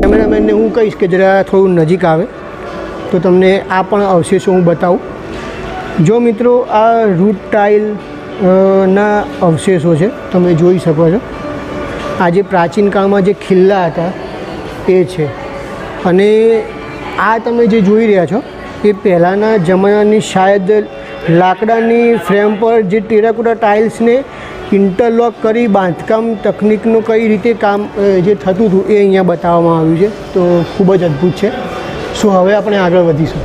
કેમેરામેનને હું કહીશ કે જરા થોડું નજીક આવે તો તમને આ પણ અવશેષો હું બતાવું. જો મિત્રો, આ રૂટ ટાઇલ ના અવશેષો છે, તમે જોઈ શકો છો. આ જે પ્રાચીન કાળમાં જે ખિલ્લા હતા એ છે. અને આ તમે જે જોઈ રહ્યા છો એ પહેલાંના જમાનાની શાયદ લાકડાની ફ્રેમ પર જે ટેરાકોટા ટાઇલ્સને ઇન્ટરલોક કરી બાંધકામ તકનિકનું કઈ રીતે કામ જે થતું હતું એ અહીંયા બતાવવામાં આવ્યું છે. તો ખૂબ જ અદ્ભુત છે. સો હવે આપણે આગળ વધીશું.